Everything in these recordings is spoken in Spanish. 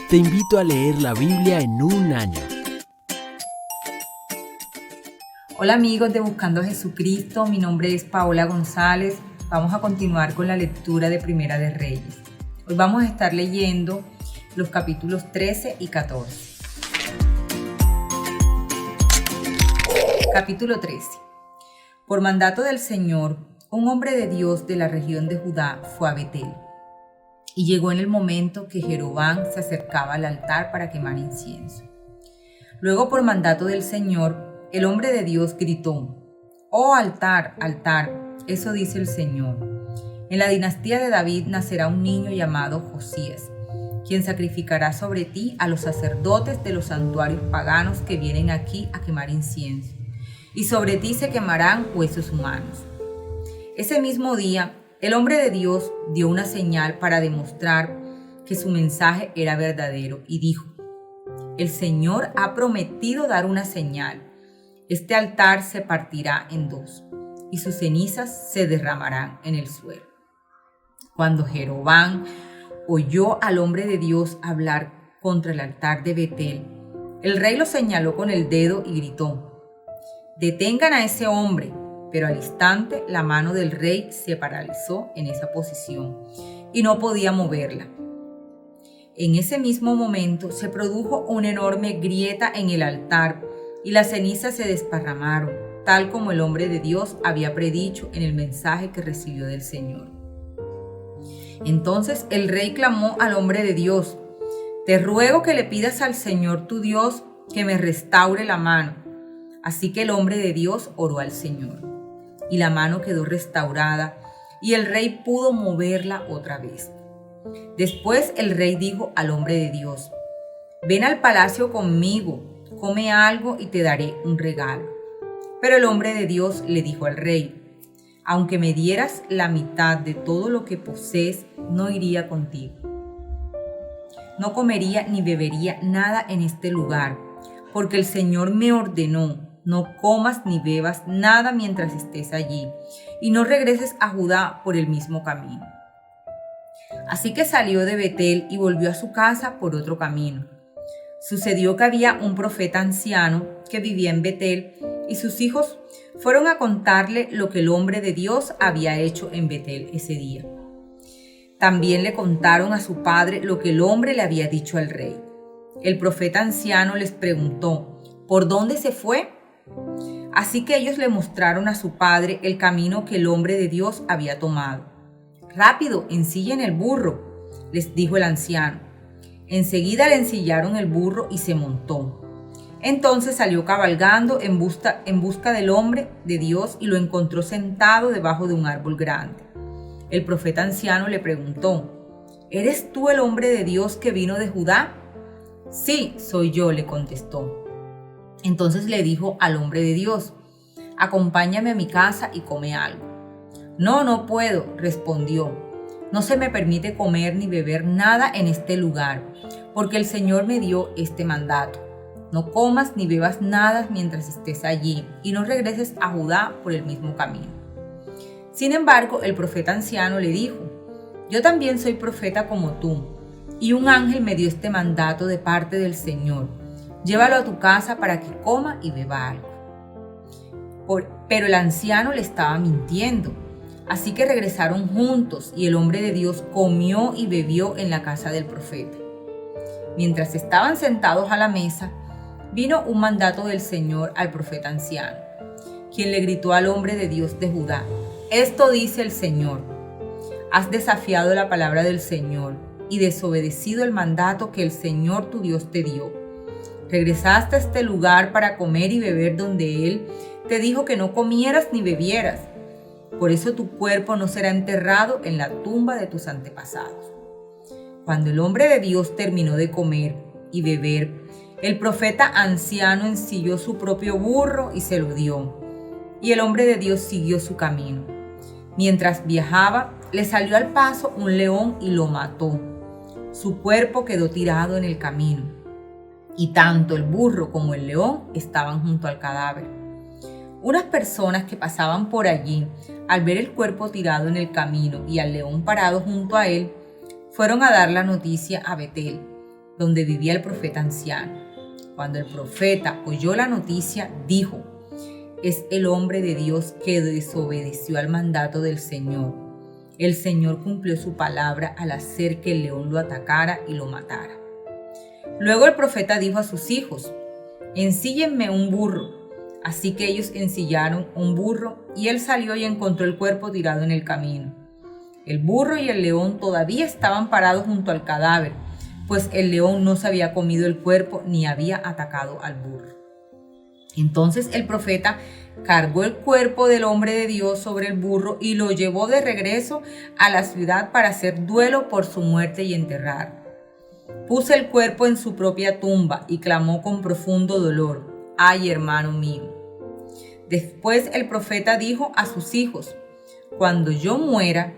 Te invito a leer la Biblia en un año. Hola amigos de Buscando a Jesucristo, mi nombre es Paola González. Vamos a continuar con la lectura de Primera de Reyes. Hoy vamos a estar leyendo los capítulos 13 y 14. Capítulo 13. Por mandato del Señor, un hombre de Dios de la región de Judá fue a Betel. Y llegó en el momento que Jeroboam se acercaba al altar para quemar incienso. Luego, por mandato del Señor, el hombre de Dios gritó: «Oh altar, altar, eso dice el Señor. En la dinastía de David nacerá un niño llamado Josías, quien sacrificará sobre ti a los sacerdotes de los santuarios paganos que vienen aquí a quemar incienso, y sobre ti se quemarán huesos humanos». Ese mismo día, el hombre de Dios dio una señal para demostrar que su mensaje era verdadero y dijo: «El Señor ha prometido dar una señal. Este altar se partirá en dos y sus cenizas se derramarán en el suelo». Cuando Jeroboam oyó al hombre de Dios hablar contra el altar de Betel, el rey lo señaló con el dedo y gritó: «Detengan a ese hombre». Pero al instante la mano del rey se paralizó en esa posición y no podía moverla. En ese mismo momento se produjo una enorme grieta en el altar y las cenizas se desparramaron, tal como el hombre de Dios había predicho en el mensaje que recibió del Señor. Entonces el rey clamó al hombre de Dios: «Te ruego que le pidas al Señor tu Dios que me restaure la mano». Así que el hombre de Dios oró al Señor, y la mano quedó restaurada, y el rey pudo moverla otra vez. Después el rey dijo al hombre de Dios: «Ven al palacio conmigo, come algo y te daré un regalo». Pero el hombre de Dios le dijo al rey: «Aunque me dieras la mitad de todo lo que posees, no iría contigo. No comería ni bebería nada en este lugar, porque el Señor me ordenó: no comas ni bebas nada mientras estés allí, y no regreses a Judá por el mismo camino». Así que salió de Betel y volvió a su casa por otro camino. Sucedió que había un profeta anciano que vivía en Betel, y sus hijos fueron a contarle lo que el hombre de Dios había hecho en Betel ese día. También le contaron a su padre lo que el hombre le había dicho al rey. El profeta anciano les preguntó: «¿Por dónde se fue?». Así que ellos le mostraron a su padre el camino que el hombre de Dios había tomado. «Rápido, ensillen el burro», les dijo el anciano. Enseguida le ensillaron el burro y se montó. Entonces salió cabalgando en busca del hombre de Dios y lo encontró sentado debajo de un árbol grande. El profeta anciano le preguntó: «¿Eres tú el hombre de Dios que vino de Judá?». «Sí, soy yo», le contestó. Entonces le dijo al hombre de Dios: «Acompáñame a mi casa y come algo». «No, no puedo», respondió. «No se me permite comer ni beber nada en este lugar, porque el Señor me dio este mandato: no comas ni bebas nada mientras estés allí, y no regreses a Judá por el mismo camino». Sin embargo, el profeta anciano le dijo: «Yo también soy profeta como tú, y un ángel me dio este mandato de parte del Señor: llévalo a tu casa para que coma y beba algo». Pero el anciano le estaba mintiendo. Así que regresaron juntos y el hombre de Dios comió y bebió en la casa del profeta. Mientras estaban sentados a la mesa, vino un mandato del Señor al profeta anciano, quien le gritó al hombre de Dios de Judá: «Esto dice el Señor: has desafiado la palabra del Señor y desobedecido el mandato que el Señor tu Dios te dio. Regresaste a este lugar para comer y beber donde Él te dijo que no comieras ni bebieras. Por eso tu cuerpo no será enterrado en la tumba de tus antepasados». Cuando el hombre de Dios terminó de comer y beber, el profeta anciano ensilló su propio burro y se lo dio, y el hombre de Dios siguió su camino. Mientras viajaba, le salió al paso un león y lo mató. Su cuerpo quedó tirado en el camino, y tanto el burro como el león estaban junto al cadáver. Unas personas que pasaban por allí, al ver el cuerpo tirado en el camino y al león parado junto a él, fueron a dar la noticia a Betel. donde vivía el profeta anciano. Cuando el profeta oyó la noticia, dijo: es el hombre de Dios que desobedeció al mandato del Señor. El Señor cumplió su palabra al hacer que el león lo atacara y lo matara. Luego el profeta dijo a sus hijos: ensíllenme un burro. Así que ellos ensillaron un burro y él salió y encontró el cuerpo tirado en el camino. El burro y el león todavía estaban parados junto al cadáver, pues el león no se había comido el cuerpo ni había atacado al burro. Entonces el profeta cargó el cuerpo del hombre de Dios sobre el burro y lo llevó de regreso a la ciudad para hacer duelo por su muerte y enterrar. Puso el cuerpo en su propia tumba y clamó con profundo dolor: ¡ay, hermano mío! Después el profeta dijo a sus hijos: cuando yo muera,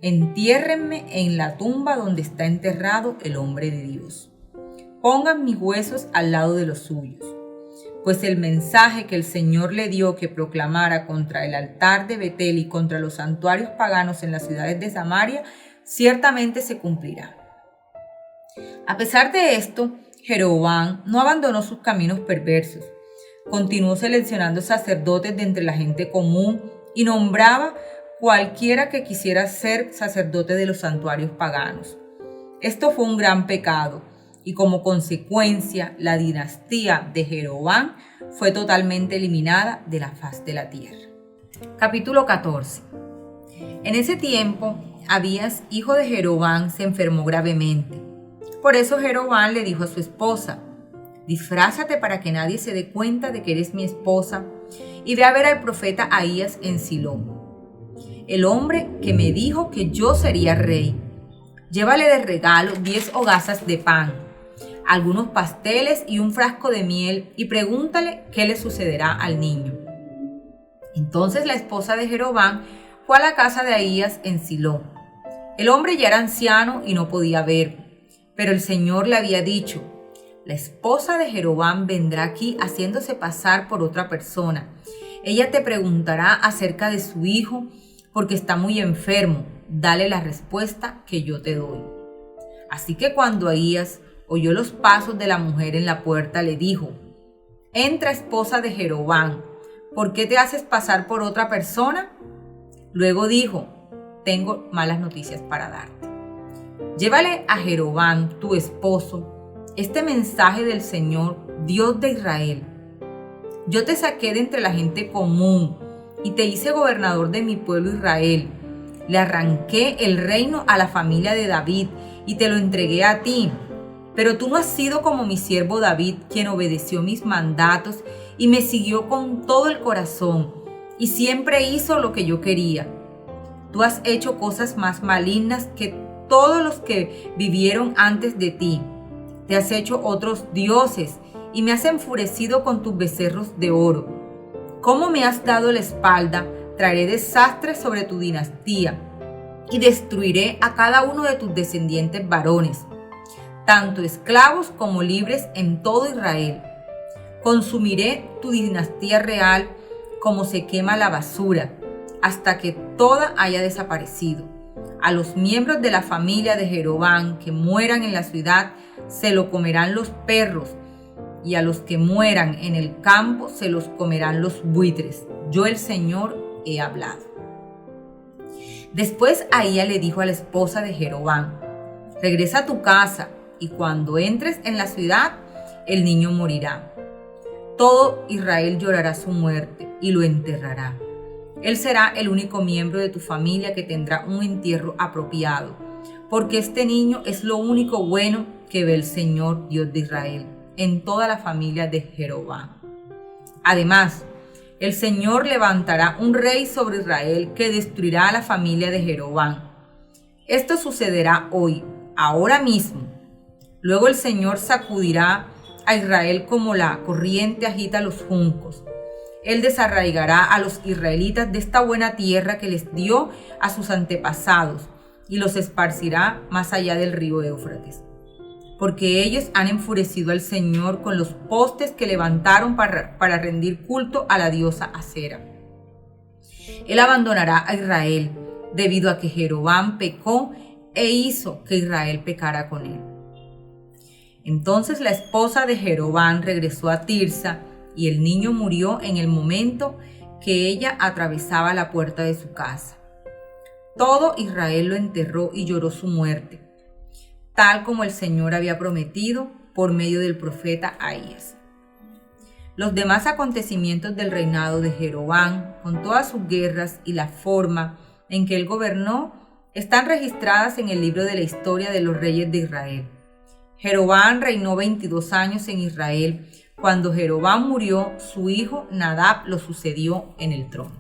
entiérrenme en la tumba donde está enterrado el hombre de Dios. Pongan mis huesos al lado de los suyos. Pues el mensaje que el Señor le dio que proclamara contra el altar de Betel y contra los santuarios paganos en las ciudades de Samaria, ciertamente se cumplirá. A pesar de esto, Jeroboam no abandonó sus caminos perversos. Continuó seleccionando sacerdotes de entre la gente común y nombraba cualquiera que quisiera ser sacerdote de los santuarios paganos. Esto fue un gran pecado, y como consecuencia la dinastía de Jeroboam fue totalmente eliminada de la faz de la tierra. Capítulo 14. En ese tiempo, Abías, hijo de Jeroboam, se enfermó gravemente. Por eso Jeroboam le dijo a su esposa: disfrázate para que nadie se dé cuenta de que eres mi esposa y ve a ver al profeta Ahías en Silo, el hombre que me dijo que yo sería rey. Llévale de regalo 10 hogazas de pan, algunos pasteles y un frasco de miel, y pregúntale qué le sucederá al niño. Entonces la esposa de Jeroboam fue a la casa de Ahías en Silo. El hombre ya era anciano y no podía ver, pero el Señor le había dicho: la esposa de Jeroboam vendrá aquí haciéndose pasar por otra persona. Ella te preguntará acerca de su hijo porque está muy enfermo. Dale la respuesta que yo te doy. Así que cuando Ahías oyó los pasos de la mujer en la puerta, le dijo: entra, esposa de Jeroboam, ¿por qué te haces pasar por otra persona? Luego dijo: tengo malas noticias para darte. Llévale a Jeroboam, tu esposo, este mensaje del Señor, Dios de Israel. Yo te saqué de entre la gente común y te hice gobernador de mi pueblo Israel. Le arranqué el reino a la familia de David y te lo entregué a ti. Pero tú no has sido como mi siervo David, quien obedeció mis mandatos y me siguió con todo el corazón y siempre hizo lo que yo quería. Tú has hecho cosas más malignas que todos los que vivieron antes de ti. Te has hecho otros dioses y me has enfurecido con tus becerros de oro. Como me has dado la espalda, traeré desastres sobre tu dinastía y destruiré a cada uno de tus descendientes varones, tanto esclavos como libres en todo Israel. Consumiré tu dinastía real como se quema la basura, hasta que toda haya desaparecido. A los miembros de la familia de Jeroboam que mueran en la ciudad se lo comerán los perros, y a los que mueran en el campo se los comerán los buitres. Yo, el Señor, he hablado. Después Ahías le dijo a la esposa de Jeroboam: regresa a tu casa, y cuando entres en la ciudad, el niño morirá. Todo Israel llorará su muerte y lo enterrará. Él será el único miembro de tu familia que tendrá un entierro apropiado, porque este niño es lo único bueno que ve el Señor, Dios de Israel, en toda la familia de Jeroboam. Además, el Señor levantará un rey sobre Israel que destruirá a la familia de Jeroboam. Esto sucederá hoy, ahora mismo. Luego el Señor sacudirá a Israel como la corriente agita los juncos. Él desarraigará a los israelitas de esta buena tierra que les dio a sus antepasados y los esparcirá más allá del río Éufrates. Porque ellos han enfurecido al Señor con los postes que levantaron para rendir culto a la diosa Acera. Él abandonará a Israel debido a que Jeroboam pecó e hizo que Israel pecara con él. Entonces la esposa de Jeroboam regresó a Tirsa, y el niño murió en el momento que ella atravesaba la puerta de su casa. Todo Israel lo enterró y lloró su muerte, tal como el Señor había prometido por medio del profeta Ahías. Los demás acontecimientos del reinado de Jeroboam, con todas sus guerras y la forma en que él gobernó, están registradas en el libro de la historia de los reyes de Israel. Jeroboam reinó 22 años en Israel. Cuando Jeroboam murió, su hijo Nadab lo sucedió en el trono.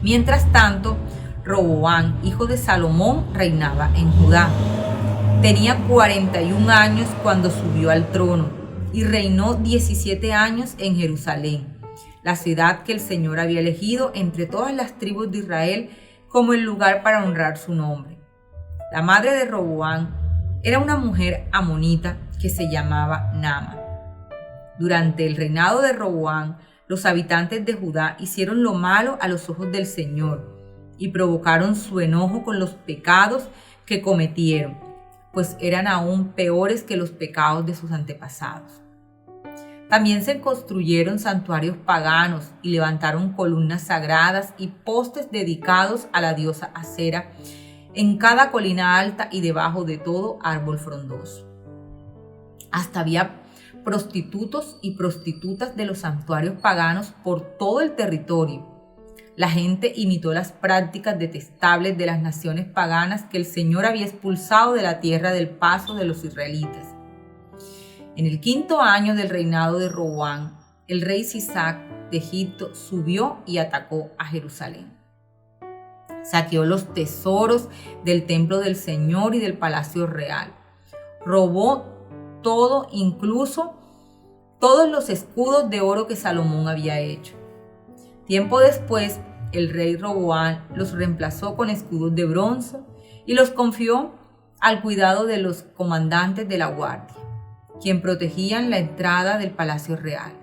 Mientras tanto, Roboam, hijo de Salomón, reinaba en Judá. Tenía 41 años cuando subió al trono y reinó 17 años en Jerusalén, la ciudad que el Señor había elegido entre todas las tribus de Israel como el lugar para honrar su nombre. La madre de Roboam era una mujer amonita que se llamaba Naama. Durante el reinado de Roboam, los habitantes de Judá hicieron lo malo a los ojos del Señor y provocaron su enojo con los pecados que cometieron, pues eran aún peores que los pecados de sus antepasados. También se construyeron santuarios paganos y levantaron columnas sagradas y postes dedicados a la diosa Acera en cada colina alta y debajo de todo árbol frondoso. Hasta había prostitutos y prostitutas de los santuarios paganos por todo el territorio. La gente imitó las prácticas detestables de las naciones paganas que el Señor había expulsado de la tierra del paso de los israelitas. En el 5º año del reinado de Roboam, el rey Sisac de Egipto subió y atacó a Jerusalén. Saqueó los tesoros del templo del Señor y del palacio real. Robó todo, incluso todos los escudos de oro que Salomón había hecho. Tiempo después, el rey Roboam los reemplazó con escudos de bronce y los confió al cuidado de los comandantes de la guardia, quien protegían la entrada del palacio real.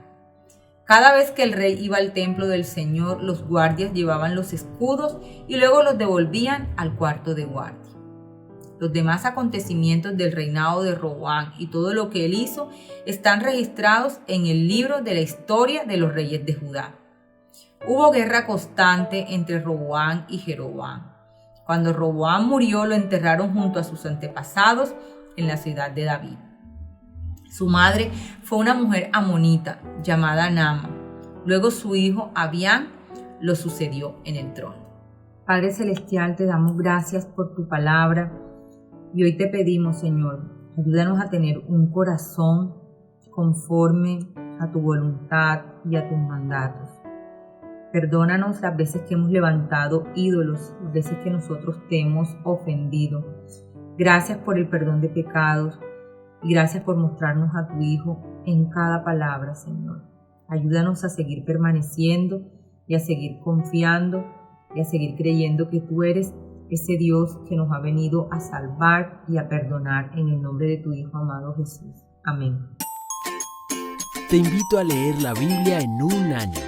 Cada vez que el rey iba al templo del Señor, los guardias llevaban los escudos y luego los devolvían al cuarto de guardia. Los demás acontecimientos del reinado de Roboam y todo lo que él hizo están registrados en el libro de la historia de los reyes de Judá. Hubo guerra constante entre Roboam y Jeroboam. Cuando Roboam murió, lo enterraron junto a sus antepasados en la ciudad de David. Su madre fue una mujer amonita llamada Naama. Luego su hijo Abián lo sucedió en el trono. Padre Celestial, te damos gracias por tu palabra y hoy te pedimos, Señor, ayúdanos a tener un corazón conforme a tu voluntad y a tus mandatos. Perdónanos las veces que hemos levantado ídolos, las veces que nosotros te hemos ofendido. Gracias por el perdón de pecados y gracias por mostrarnos a tu Hijo en cada palabra, Señor. Ayúdanos a seguir permaneciendo y a seguir confiando y a seguir creyendo que tú eres ese Dios que nos ha venido a salvar y a perdonar en el nombre de tu Hijo amado Jesús. Amén. Te invito a leer la Biblia en un año.